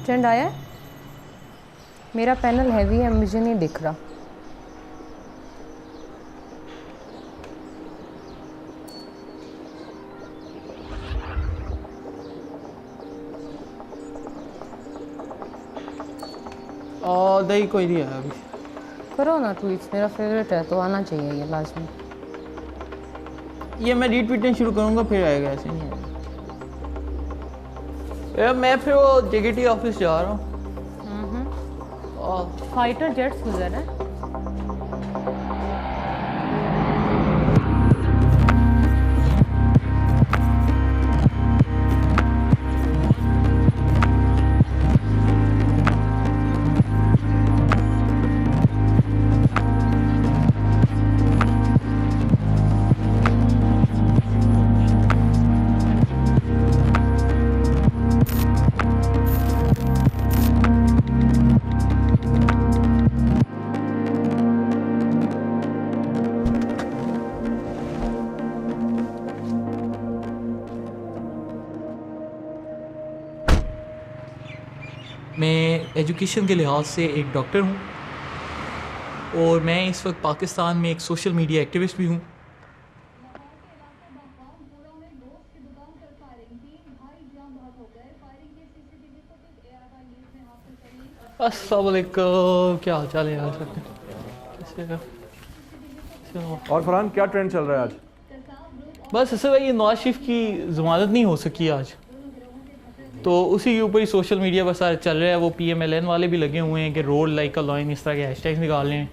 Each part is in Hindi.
ट्रेंड आया है? मेरा पैनल हैवी है, मुझे नहीं दिख रहा। दही कोई नहीं आया अभी। करो ना ट्वीट्स, मेरा फेवरेट है तो आना चाहिए ये लाजमी। ये मैं रीट्वीटिंग शुरू करूँगा फिर आएगा, ऐसे नहीं आएगा। यार मैं फिर वो जेकेटी ऑफिस जा रहा हूँ। फाइटर जेट्स गुजर है। मैं एजुकेशन के लिहाज से एक डॉक्टर हूँ और मैं इस वक्त पाकिस्तान में एक सोशल मीडिया एक्टिविस्ट भी हूँ। अस्सलाम वालेकुम, क्या हाल चाल है यार सबके? और फरहान क्या ट्रेंड चल रहा है आज? बस ऐसे भाई, नवाज शरीफ की ज़मानत नहीं हो सकी आज, तो उसी के ऊपर ही सोशल मीडिया पर सारे चल रहा है। वो PMLN वाले भी लगे हुए हैं कि रोड लाइक अ लॉइन, इस तरह के हैशटैग्स निकाल रहे हैं।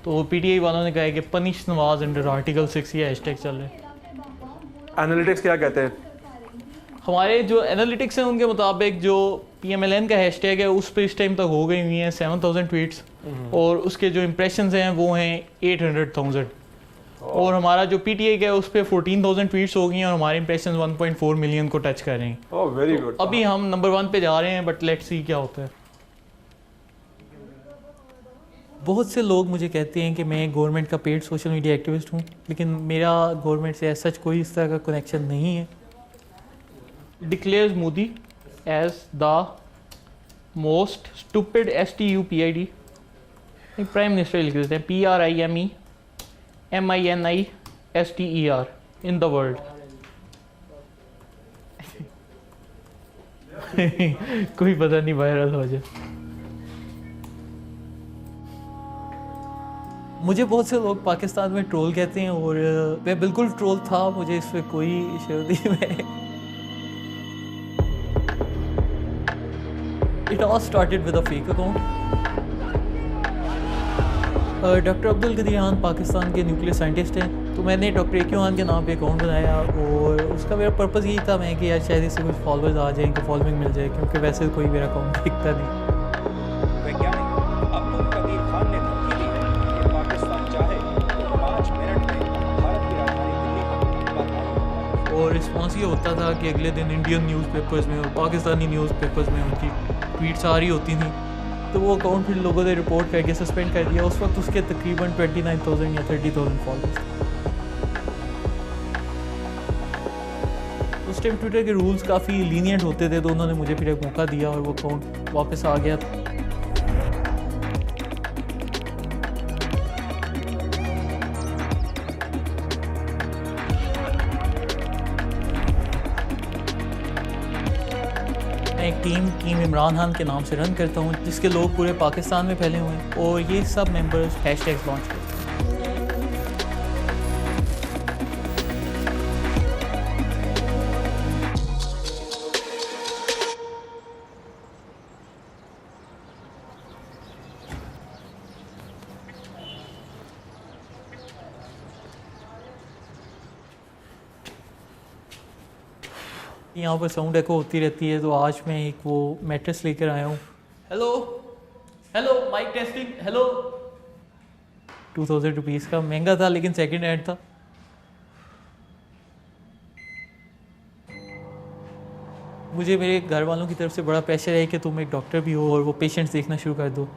तो PTI वालों ने कहा है कि पनिश नवाज अंडर आर्टिकल 6, ये हैशटैग चल रहे हैं। एनालिटिक्स क्या कहते हैं? हमारे जो एनालिटिक्स हैं उनके मुताबिक जो PMLN का हैशटैग है उस पर इस टाइम तक हो गई हुई हैं 7000 ट्वीट्स और उसके जो इम्प्रेशंस हैं वो हैं 800,000 और हमारा जो PTI का है उस पर 14,000 ट्वीट्स हो गई हैं और हमारे इंप्रेशन 1.4 मिलियन को टच कर रहे हैं। Oh very good. अभी हम नंबर 1 पे जा रहे हैं, बट लेट्स सी क्या होता है। बहुत से लोग मुझे कहते हैं कि मैं गवर्नमेंट का पेड सोशल मीडिया एक्टिविस्ट हूँ, लेकिन मेरा गवर्नमेंट से सच कोई इस तरह का कनेक्शन नहीं है। Declares Modi as the most stupid STUPID, prime minister लिख देते हैं PRIMEMINISTER इन द वर्ल्ड। कोई पता नहीं वायरल हो जाए। मुझे बहुत से लोग पाकिस्तान में ट्रोल कहते हैं और मैं बिल्कुल ट्रोल था, मुझे इस पर कोई इश्यू नहीं है। It all started with a fake account. Doctor Abdul Qadeer Khan Pakistan के न्यूक्लियर साइंटिस्ट हैं, तो मैंने डॉक्टर AQ खान के नाम पे अकाउंट बनाया और उसका मेरा पर्पज़ यही था मैं कि यार शायद इससे कुछ फॉलोअर्स आ जाएँ, कि फॉलोइंग मिल जाए, क्योंकि वैसे कोई मेरा अकाउंट दिखता नहीं। वैज्ञानिक अब्दुल कदीर खान ने धमकी दी है कि पाकिस्तान चाहे तो 5 मिनट में भारत की राजधानी दिल्ली पर हमला करेगा। और रिस्पॉन्स ये होता था कि अगले दिन इंडियन न्यूज़पेपर्स में और पाकिस्तानी न्यूज़पेपर्स में उनकी ट्वीट्स आ रही होती थी, तो वो अकाउंट फिर लोगों ने रिपोर्ट करके सस्पेंड कर दिया। उस वक्त उसके तकरीबन 29,000 या 30,000 फॉलोअर्स। उस टाइम ट्विटर के रूल्स काफ़ी लीनियंट होते थे, तो उन्होंने मुझे फिर एक मौका दिया और वो अकाउंट वापस आ गया। मैं एक टीम इमरान खान के नाम से रन करता हूँ, जिसके लोग पूरे पाकिस्तान में फैले हुए हैं और ये सब मेंबर्स हैशटैग्स लॉन्च करते हैं। यहाँ पर साउंड एको होती रहती है, तो आज मैं एक वो मैट्रेस लेकर आया हूँ। Hello hello mike testing, hello. 2000 rupees का, महंगा था लेकिन सेकंड हैंड था। मुझे मेरे घर वालों की तरफ से बड़ा प्रेशर है कि तुम एक डॉक्टर भी हो और वो पेशेंट्स देखना शुरू कर दो,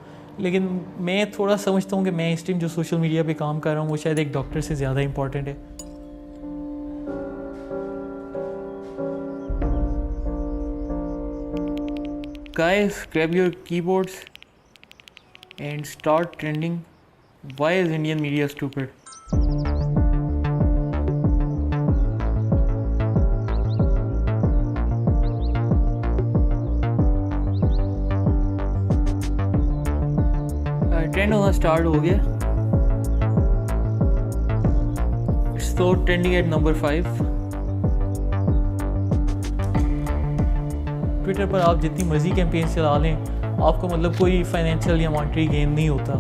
लेकिन मैं थोड़ा समझता हूँ कि मैं इस टाइम जो सोशल मीडिया पे काम कर रहा हूँ वो शायद एक डॉक्टर से ज़्यादा इंपॉर्टेंट है। guys, grab your keyboards and start trending. Why is Indian media stupid? Trend होना स्टार्ट हो गया. इट्स तो ट्रेंडिंग एट नंबर 5. ट्विटर पर आप जितनी मर्जी कैंपेन चला लें, आपको मतलब कोई फाइनेंशियल या मॉनेटरी गेन नहीं होता.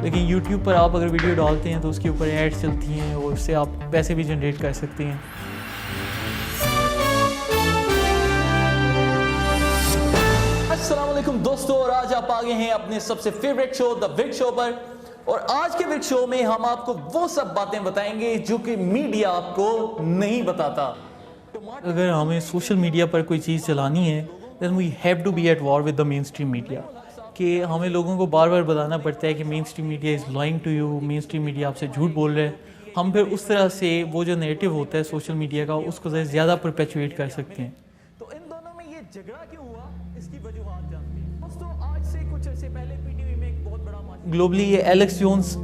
लेकिन यूट्यूब पर आप अगर वीडियो डालते हैं तो उसके ऊपर एड्स चलती हैं और उससे आप पैसे भी जनरेट कर सकते हैं. अस्सलाम वालेकुम दोस्तों, और आज आप आ गए हैं अपने सबसे favourite show the Wig show पर. और आज के विग शो में हम आपको वो सब बातें बताएंगे जो कि मीडिया आपको नहीं बताता. अगर हमें सोशल मीडिया पर कोई चीज़ चलानी है then we have to be at war with the mainstream media. कि हमें लोगों को बार बार बताना पड़ता है कि mainstream media is lying to you, mainstream media आपसे झूठ बोल रहे हैं. हम फिर उस तरह से वो जो नेरेटिव होता है सोशल मीडिया का उसको ज़्यादा परपेचुएट कर सकते हैं. तो इन दोनों में ये झगड़ा क्यों हुआ, इसकी वजूहात जानते हैं. दोस्तों आज से कुछ अर्से पहले पीटीवी में एक बहुत बड़ा ग्लोबली ये एलेक्स जोन्स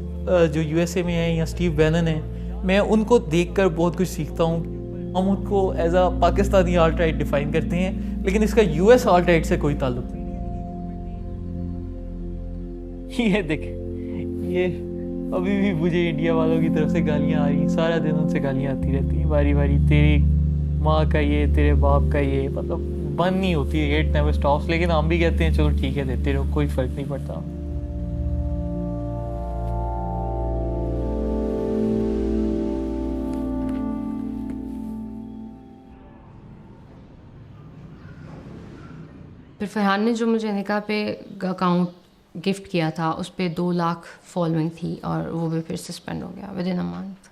जो यूएसए में है या स्टीव बैनन है, मैं उनको देखकर बहुत कुछ सीखता हूँ. हम उनको as a Pakistani alt right define करते हैं, लेकिन इसका यूएस आल्ट राइट से कोई ताल्लुक नहीं. ये देख, ये अभी भी मुझे इंडिया वालों की तरफ से गालियाँ आ रही, सारा दिन उनसे गालियाँ आती रहती हैं बारी बारी. तेरी माँ का ये, तेरे बाप का ये, मतलब बंद नहीं होती है, हेट नेवर स्टॉप्स. लेकिन हम भी कहते हैं चलो ठीक है देते रहो, कोई फ़र्क नहीं पड़ता. फिर फरहान ने जो मुझे निकाह पे अकाउंट गिफ्ट किया था उस पर 2 लाख फॉलोइंग थी और वो भी फिर सस्पेंड हो गया विद इन अ मंथ.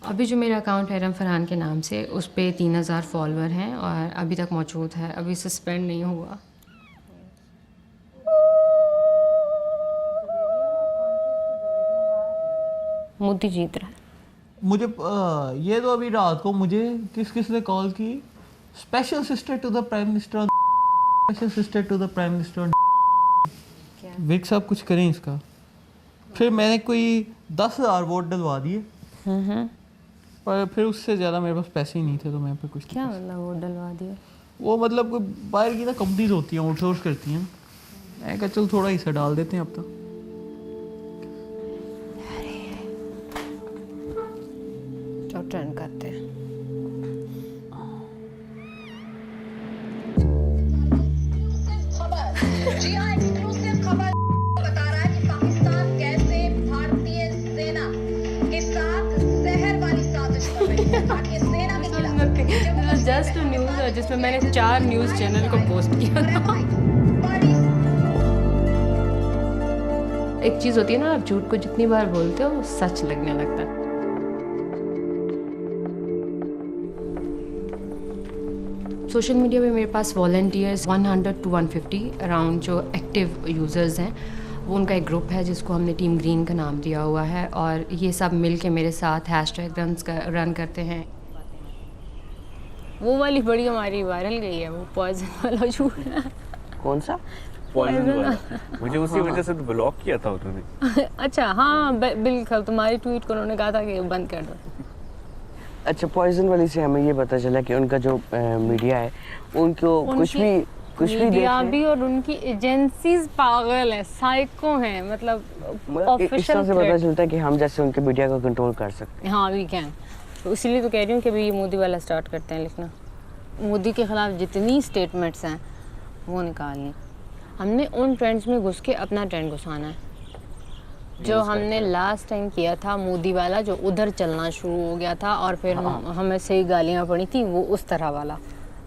अभी जो मेरा अकाउंट है रम फरहान के नाम से, उस पर 3000 फॉलोअर हैं और अभी तक मौजूद है, अभी सस्पेंड नहीं हुआ. मोदी जीत रहा है. मुझे ये तो अभी रात को मुझे किसने कॉल की, special sister to the prime minister, special sister to the prime minister. Wig साहब कुछ करें इसका. फिर मैंने कोई 10,000 वोट डलवा दिए, पर फिर उससे ज़्यादा मेरे पास पैसे ही नहीं थे, तो मैं फिर कुछ क्या मतलब वोट डलवा दिया? वो मतलब कोई बाहर की ना कंपनीज होती हैं, आउटसोर्स करती हैं. मैं कहा चल थोड़ा हिस्सा डाल देते हैं अब तक. जो ट्रेंड करते हैं. जी हाँ, एक्सक्लूसिव खबर बता रहा है कि पाकिस्तान कैसे भारतीय सेना के साथ जहर वाली साजिश कर रही है. भारतीय सेना के खिलाफ जस्ट न्यूज़ जिसमें मैंने 4 न्यूज़ चैनल को पोस्ट किया था. एक चीज़ होती है ना, आप झूठ को जितनी बार बोलते हो वो सच लगने लगता है. सोशल मीडिया पे मेरे पास वॉलंटियर्स 100 to 150 अराउंड जो एक्टिव यूज़र्स हैं, वो उनका एक ग्रुप है जिसको हमने टीम ग्रीन का नाम दिया हुआ है. और ये सब मिल के मेरे साथ हैशटैग रन करते हैं. वो वाली बड़ी हमारी वायरल गई है, वो पॉइजन वाला झूठ. कौन सा पॉइजन वाला? मुझे उसी वजह से तो ब्लॉक किया था उन्होंने. अच्छा हाँ, बिल्कुल तुम्हारी ट्वीट को उन्होंने कहा था कि बंद कर दो. अच्छा, पॉइजन वाली से हमें ये पता चला कि उनका जो मीडिया है उनको कुछ भी मीडिया भी और उनकी एजेंसीज पागल है, साइको हैं. मतलब इस तरह से पता चलता है कि हम जैसे उनके मीडिया को कंट्रोल कर सकते हैं. हाँ वी कैन. तो इसीलिए तो कह रही हूँ कि अभी ये मोदी वाला स्टार्ट करते हैं लिखना. मोदी के ख़िलाफ़ जितनी स्टेटमेंट्स हैं वो निकालनी. हमने उन ट्रेंड्स में घुस के अपना ट्रेंड घुसाना है. जो हमने लास्ट टाइम किया था मोदी वाला, जो उधर चलना शुरू हो गया था और फिर हमें सही गालियाँ पड़ी थी, वो उस तरह वाला.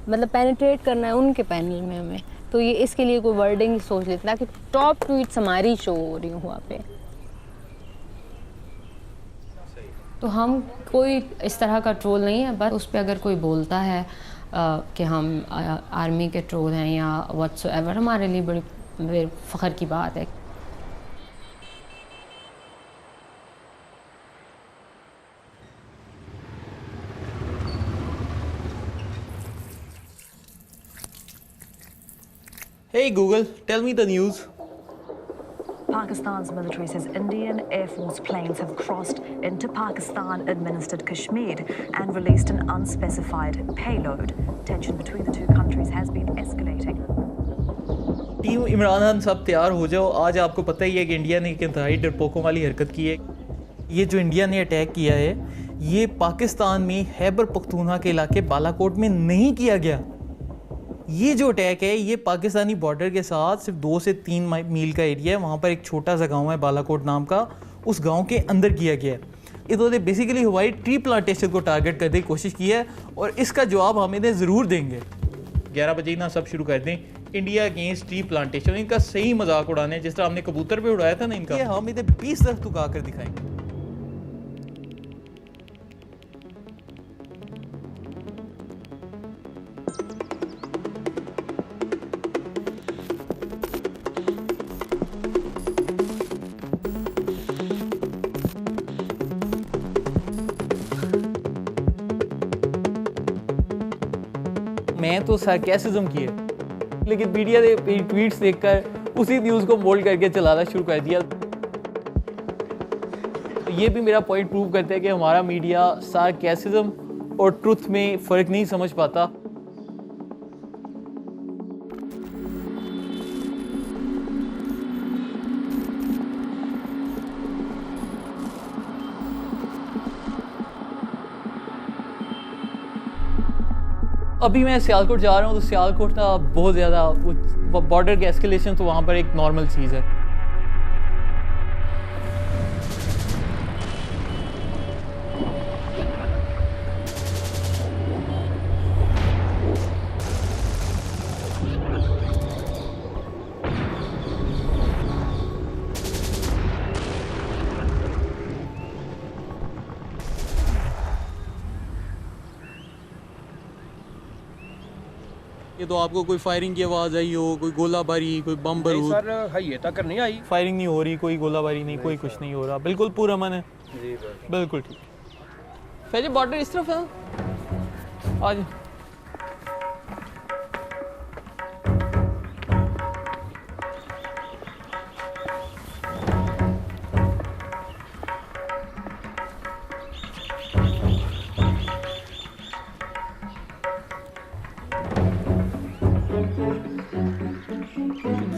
मतलब पेनिट्रेट करना है उनके पैनल में हमें. तो ये इसके लिए कोई वर्डिंग सोच लेता कि टॉप ट्वीट्स हमारी शो हो रही हूँ वहाँ पे. तो हम कोई इस तरह का ट्रोल नहीं है, बस उस पर अगर कोई बोलता है कि हम आर्मी के ट्रोल हैं या व्हाट्सएवर, हमारे लिए बड़ी फ़ख्र की बात है. Hey Google, tell me the news. Pakistan's military says Indian Air Force planes have crossed into Pakistan-administered Kashmir and released an unspecified payload. Tension between the two countries has been escalating. Team Imran Khan सब तैयार हो जाओ। आज आपको पता ही है कि इंडिया ने एक इंतहाई डरपोकों वाली हरकत की है। ये जो इंडिया ने अटैक किया है, ये पाकिस्तान में खैबर पख्तूनख्वा के इलाके बालाकोट में नहीं किया गया। ये जो अटैक है ये पाकिस्तानी बॉर्डर के साथ सिर्फ 2 से 3 मील का एरिया है। वहाँ पर एक छोटा सा गांव है बालाकोट नाम का, उस गांव के अंदर किया गया है। इन्होंने बेसिकली हवाई ट्री प्लांटेशन को टारगेट करने की कोशिश की है और इसका जवाब हम इन्हें ज़रूर देंगे। 11 बजे ना सब शुरू कर दें इंडिया अगेंस्ट ट्री प्लांटेशन। इनका सही मजाक उड़ाने हैं, जिस तरह हमने कबूतर पे उड़ाया था ना इनका, हम इन्हें 20 दरख्त उगा कर दिखाएंगे। मैं तो सार्केसिज्म की है, लेकिन मीडिया ने ट्वीट्स देखकर उसी न्यूज़ को मोल्ड करके चलाना शुरू कर दिया। तो ये भी मेरा पॉइंट प्रूव करता है कि हमारा मीडिया सार्केसिज्म और ट्रुथ में फ़र्क नहीं समझ पाता। अभी मैं सियालकोट जा रहा हूँ, तो सियालकोट का बहुत ज़्यादा बॉर्डर के एस्केलेशन, तो वहाँ पर एक नॉर्मल चीज़ है। ये तो आपको कोई फायरिंग की आवाज़ आई हो, कोई गोलाबारी, कोई बम बारूद? सर हाईवे तक नहीं आई, फायरिंग नहीं हो रही, कोई गोलाबारी नहीं, कोई कुछ नहीं हो रहा, बिल्कुल पूरा अमन है। बिल्कुल ठीक। फैजी बॉर्डर इस तरफ है, आज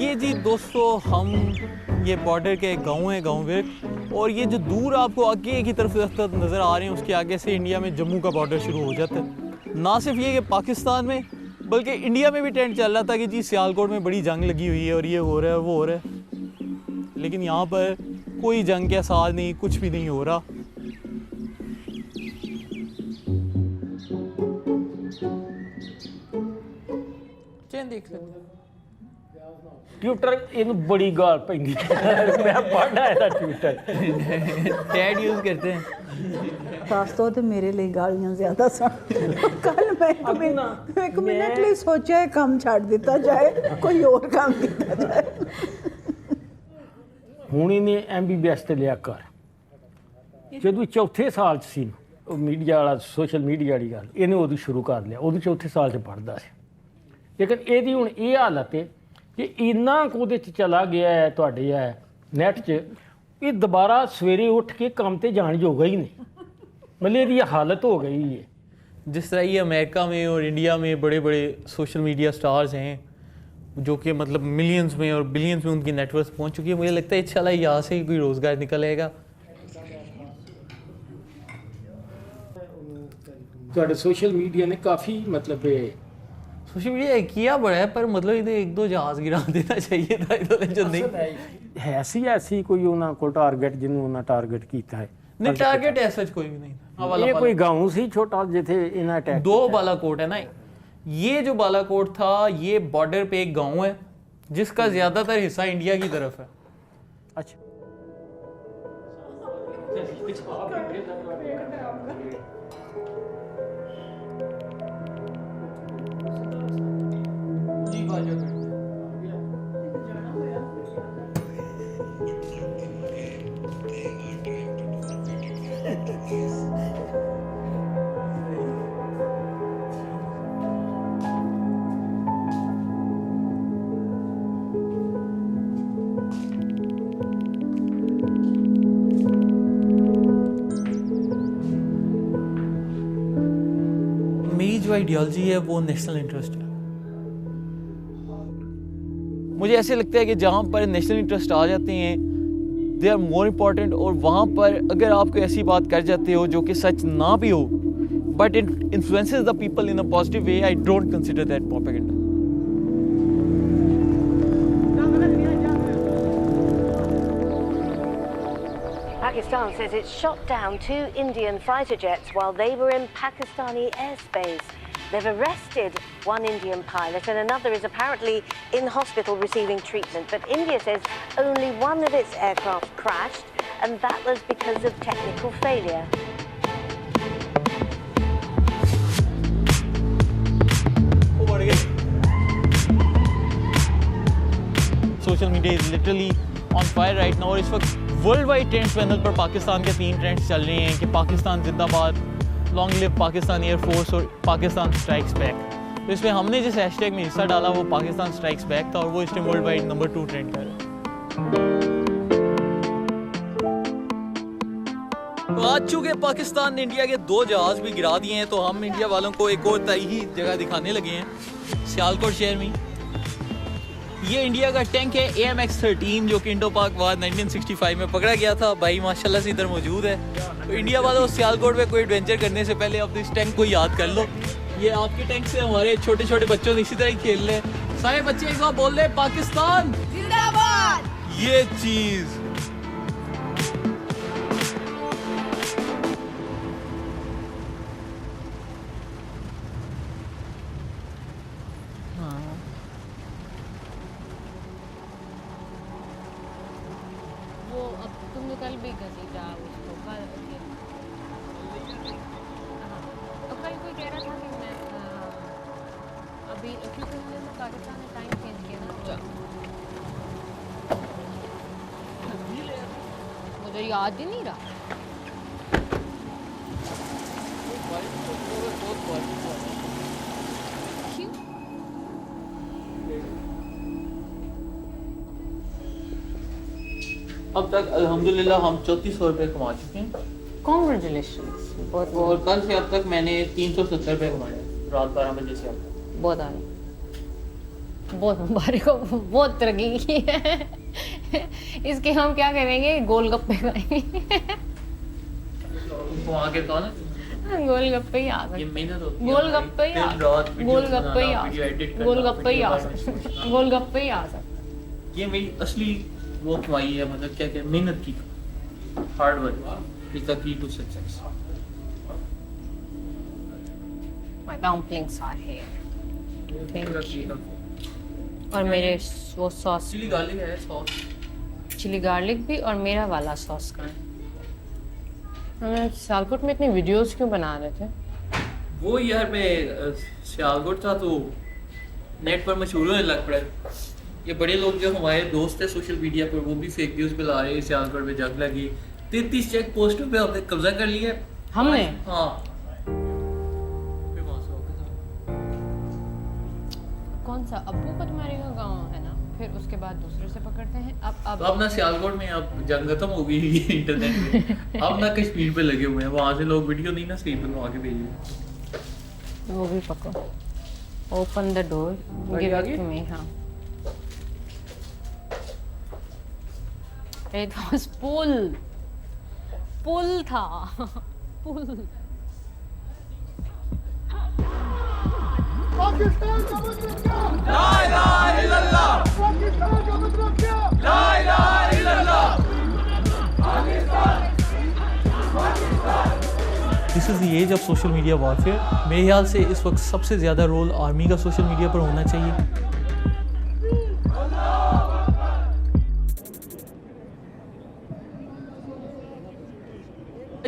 ये जी दोस्तों, हम ये बॉर्डर के गांव है, गांव में, और ये जो दूर आपको आगे की तरफ नज़र आ रहे हैं, उसके आगे से इंडिया में जम्मू का बॉर्डर शुरू हो जाता है। ना सिर्फ ये कि पाकिस्तान में, बल्कि इंडिया में भी ट्रेंड चल रहा था कि जी सियालकोट में बड़ी जंग लगी हुई है और ये हो रहा है, वो हो रहा है, लेकिन यहाँ पर कोई जंग के आसार नहीं, कुछ भी नहीं हो रहा। चैन देख सकते ट्विटर इन बड़ी गाल पैंदी मैं पढ़ना है ट्विटर टैग यूज़ करते हैं। खास तौर ते मेरे लिए गालियां ज़्यादा सन। कल मैं एक मिनट लिए सोचा काम छाड़ दिता जाए, कोई और काम किया जाए। ਹੁਣ ਇਹਨੇ MBBS ਤੇ ਲਿਆ ਕਰ। ਜਦੋਂ ਚੌਥੇ ਸਾਲ 'ਚ ਸੀ ਉਹ ਮੀਡੀਆ ਵਾਲਾ, ਸੋਸ਼ਲ ਮੀਡੀਆ ਵਾਲੀ ਗੱਲ ਇਹਨੇ ਉਦੋਂ ਸ਼ੁਰੂ ਕਰ ਲਿਆ, ਉਦੋਂ ਚੌਥੇ ਸਾਲ 'ਚ ਪੜ੍ਹਦਾ ਸੀ। ਲੇਕਿਨ ਇਹਦੀ ਹੁਣ ਇਹ ਹਾਲਤ ਹੈ ਕਿ ਇੰਨਾ ਕੁ ਉਹਦੇ 'ਚ ਚਲਾ ਗਿਆ ਹੈ ਤੁਹਾਡੇ ਹੈ ਨੈੱਟ 'ਚ, ਇਹ ਦੁਬਾਰਾ ਸਵੇਰੇ ਉੱਠ ਕੇ ਕੰਮ ਤੇ ਜਾਣ ਜੋਗਾ ही नहीं। मतलब ਇਹਦੀ ਇਹ हालत हो गई है। जिस तरह ये अमेरिका में और इंडिया में बड़े बड़े सोशल मीडिया स्टार्स हैं जो कि मतलब मिलियंस में और बिलियंस में उनकी नेटवर्क पहुंच चुकी है, मुझे लगता है इंशाल्लाह यहाँ से ही कोई रोज़गार निकलेगा। ਤੁਹਾਡੇ सोशल मीडिया ने काफ़ी मतलब सोशल मीडिया किया बड़ा है, पर मतलब इन्हें 1-2 जहाज़ गिरा देना चाहिए था इन्होंने, जो नहीं है सी ऐसी कोई उन्होंने को टारगेट जिन्होंने उन्होंने टारगेट किया है। नहीं, टारगेट ऐसा कोई भी नहीं था। ये कोई गांव सी छोटा जिथे इन्हें अटैक 2 बालाकोट है ना, ये जो बालाकोट था ये बॉर्डर पे एक गांव है जिसका ज़्यादातर हिस्सा इंडिया की तरफ है। अच्छा जी बाजू आइडियोलॉजी है वो नेशनल इंटरेस्ट है। मुझे ऐसे लगता है कि जहाँ पर नेशनल इंटरेस्ट आ जाते हैं दे आर मोर इम्पॉर्टेंट, और वहाँ पर अगर आप कोई ऐसी बात कर जाते हो जो कि सच ना भी हो but it influences the people in a positive way, I don't consider that propaganda. Pakistan says it shot down 2 Indian fighter jets while they were in Pakistani airspace. They've arrested 1 Indian pilot and another is apparently in hospital receiving treatment. But India says only 1 of its aircraft crashed and that was because of technical failure. Social media is literally on fire right now, और इस वक्त वर्ल्ड वाइड ट्रेंड्स पैनल पर पाकिस्तान के 3 ट्रेंड्स चल रहे हैं कि पाकिस्तान जिंदाबाद, लॉन्ग लिव पाकिस्तान एयरफोर्स और पाकिस्तान स्ट्राइक्स बैक। तो इसमें हमने जिस हैशटैग में हिस्सा डाला वो पाकिस्तान स्ट्राइक्स बैक था और वो इस time world wide number 2 trend कर रहा है। तो आज चूँकि पाकिस्तान ने इंडिया के 2 जहाज भी गिरा दिए हैं तो हम इंडिया वालों को एक और तय जगह दिखाने लगे हैं सियालकोट शहर में। ये इंडिया का टैंक है AMX-13 जो कि इंडो पाक वार 1965 में पकड़ा गया था। भाई माशाल्लाह से इधर मौजूद है। तो इंडिया वालों सियालकोट में कोई एडवेंचर करने से पहले आप इस टैंक को याद कर लो। ये आपके टैंक से हमारे छोटे छोटे बच्चों ने इसी तरह ही खेल रहे हैं। सारे बच्चे एक बार बोल रहे हैं पाकिस्तान जिंदाबाद। ये चीज कल भी घसीटा उसको कल तो कल कोई कह रहा था कि मैं अभी क्योंकि पाकिस्तान ने टाइम चेंज किया ना मुझे याद ही नहीं रहा। अब तक अल्हम्दुलिल्लाह हम 3400 रुपये कमा चुके हैं। कॉन्ग्रेचुलेशंस। बहुत और कल से अब तक मैंने 370 रुपये कमाए रात 12 बजे से अब तक। बहुत आ रहा, बहुत मुबारक हो, बहुत तरक्की की है। इसके हम क्या करेंगे, गोलगप्पे खाएंगे। वहाँ के कौन है? गोलगप्पे ही आ ये मेहनत होती है। गोलगप्पे ही गोलगप्पे ही गोलगप्पे ही आ सकते, गोलगप्पे ही आ सकते। ये मेरी असली वो कमाई है, मतलब क्या क्या मेहनत की, hard work is the key to success. My dumplings are here. Thank you. और मेरे वो सॉस चिली गार्लिक है, सॉस चिली गार्लिक भी, और मेरा वाला सॉस का है। हमें सियालकोट में इतनी वीडियोस क्यों बना रहे थे? वो यार मैं सियालकोट था तो नेट पर मशहूर होने लग पड़ा। ये बड़े लोग जो हमारे दोस्त हैं सोशल मीडिया पर वो भी फेक न्यूज़ पे ला रहे हैं सियालकोट में जंग लगी, 33 चेक पोस्टों पे हमने कब्जा कर लिया हमने। हाँ कौन सा अब्बू का तुम्हारे का गाँव है ना, फिर उसके बाद दूसरे से पकड़ते हैं। अब तो ना सियालकोट में अब जंग खत्म हो गई इंटरनेट में। अब ना कश्मीर पे लगे हुए हैं, वहाँ से लोग वीडियो नहीं ना सही बनवा के भेजे। वो भी पकड़ो। Open the door, give it to me. हाँ It was पुल था पुल। पाकिस्तान का मतलब क्या? ला इलाहा इल्लल्लाह। पाकिस्तान का मतलब क्या? ला इलाहा इल्लल्लाह। Pakistan. This is the age of social media warfare. मेरे ख्याल से इस वक्त सबसे ज़्यादा रोल आर्मी का सोशल मीडिया पर होना चाहिए।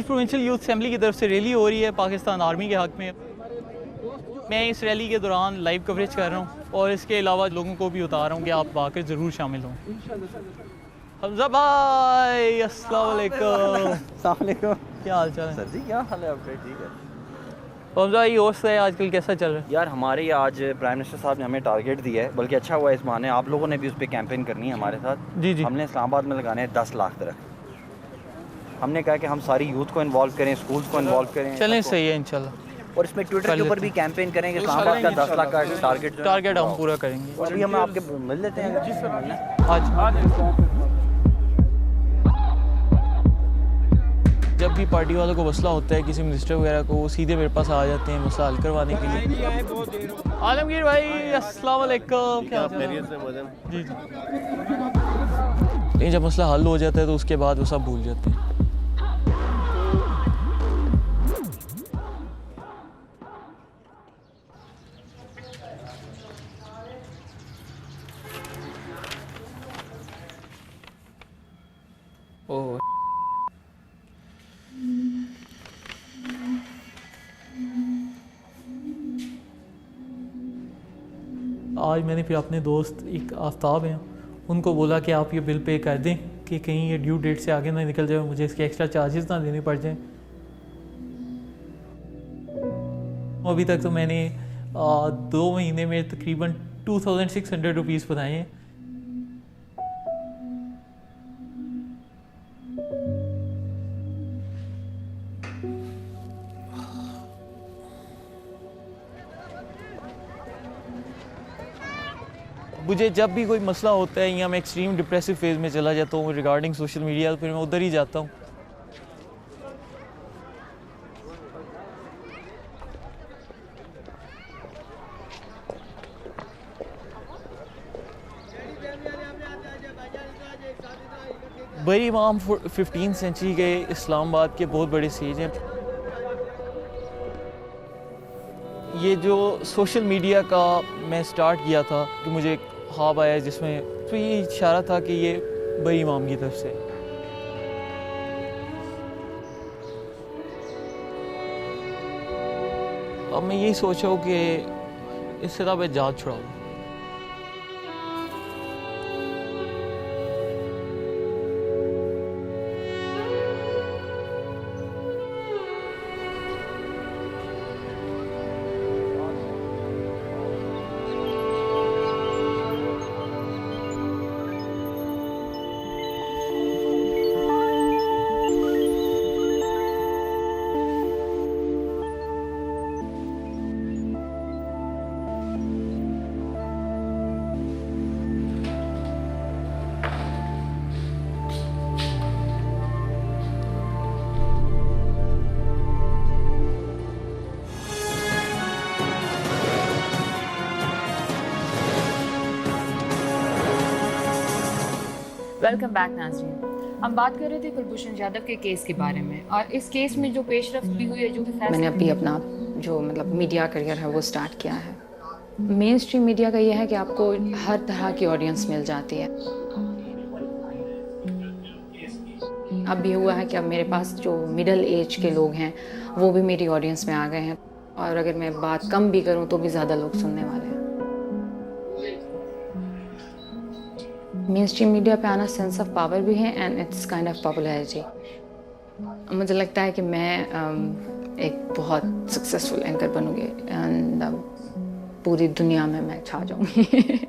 प्रोविंशियल यूथ असेंबली की तरफ से रैली हो रही है पाकिस्तान आर्मी के हक़ में। मैं इस रैली के दौरान लाइव कवरेज कर रहा हूँ और इसके अलावा लोगों को भी उतार रहा हूँ कि आप आकर ज़रूर शामिल हों। हमजा भाई अस्सलाम वालेकुम। क्या हाल चाल है सर जी? क्या हाल है आपका? ठीक है। हमजा ये होस्ट है आजकल कैसा चल रहा है? यार हमारे आज प्राइम मिनिस्टर साहब ने हमें टारगेट दिया है, बल्कि अच्छा हुआ इस बहाने आप लोगों ने भी उस पर कैंपेन करनी है हमारे साथ। जी जी। हमने इस्लामाबाद में लगाने हैं 10 लाख तरह। हमने कहा कि हम सारी यूथ को इन्वॉल्व करें, स्कूल्स को इन्वॉल्व करें। चलें, सही है इंशाल्लाह। और इसमें ट्विटर के ऊपर भी कैंपेन करेंगे इस्लामाबाद का 10 लाख का टारगेट हम पूरा करेंगे। और अभी हम आपके मिल लेते हैं आज जब भी पार्टी वालों को मसला होता है किसी मिनिस्टर वगैरह को, वो सीधे मेरे पास आ जाते हैं मसला हल करवाने के लिए। आलमगीर भाई अस्सलाम वालेकुम, क्या खैरियत से? जी जी। लेकिन जब मसला हल हो जाता है तो उसके बाद वो सब भूल जाते हैं। ओह आज मैंने फिर अपने दोस्त एक आफ्ताब हैं उनको बोला कि आप ये बिल पे कर दें कि कहीं ये ड्यू डेट से आगे ना निकल जाए, मुझे इसके एक्स्ट्रा चार्जेस ना देने पड़ जाएं। अभी तक तो मैंने 2 महीने में तकरीबन 2600 रुपीज़ बनाए हैं। मुझे जब भी कोई मसला होता है या मैं एक्सट्रीम डिप्रेसिव फेज़ में चला जाता हूँ रिगार्डिंग सोशल मीडिया, तो फिर मैं उधर ही जाता हूँ। बड़ी इमाम 15th सेंचुरी के इस्लामाबाद के बहुत बड़े सेज हैं। ये जो सोशल मीडिया का मैं स्टार्ट किया था कि मुझे ख्वाब आया जिसमें तो ये इशारा था कि ये बड़ी इमाम की तरफ से। अब मैं यही सोचा हूँ कि इस तरह मैं जान छुड़ाऊँ। वेलकम बैक नाज़रीन। हम बात कर रहे थे कुलभूषण जाधव के केस के बारे में, और इस केस में जो पेशरफ्त भी हुई है, जो मैंने अभी अपना जो मीडिया करियर है वो स्टार्ट किया है। मेन स्ट्रीम मीडिया का ये है कि आपको हर तरह की ऑडियंस मिल जाती है। अब भी हुआ है कि अब मेरे पास जो मिडिल एज के लोग हैं वो भी मेरी ऑडियंस में आ गए हैं, और अगर मैं बात कम भी करूँ तो भी ज़्यादा लोग सुनने वाले हैं। मेन स्ट्रीम मीडिया पे आना सेंस ऑफ पावर भी है and it's kind of popularity. मुझे लगता है कि मैं एक बहुत सक्सेसफुल एंकर बनूंगी एंड पूरी दुनिया में मैं छा जाऊंगी।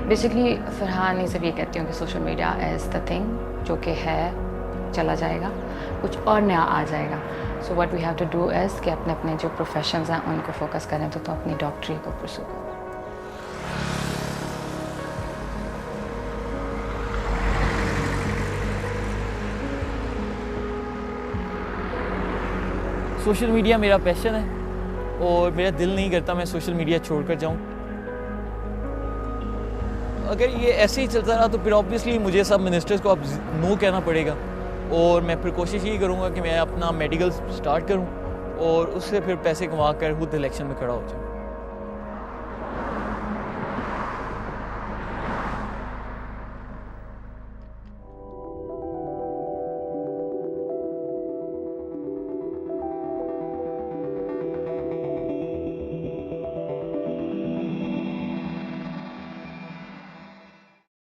बेसिकली फरहान ये सब ये कहती हूँ कि social media is the thing, जो कि है चला जाएगा, कुछ और नया आ जाएगा। So what we have to do is कि अपने अपने जो प्रोफेशंस हैं उनको फोकस करें, तो अपनी डॉक्टरी को परस्यू करें। सोशल मीडिया मेरा पैशन है और मेरा दिल नहीं करता मैं सोशल मीडिया छोड़कर जाऊं। अगर ये ऐसे ही चलता रहा तो फिर ऑब्वियसली मुझे सब मिनिस्टर्स को अब नो कहना पड़ेगा, और मैं फिर कोशिश यही करूँगा कि मैं अपना मेडिकल स्टार्ट करूँ और उससे फिर पैसे कमा कर खुद इलेक्शन में खड़ा हो जाऊँ।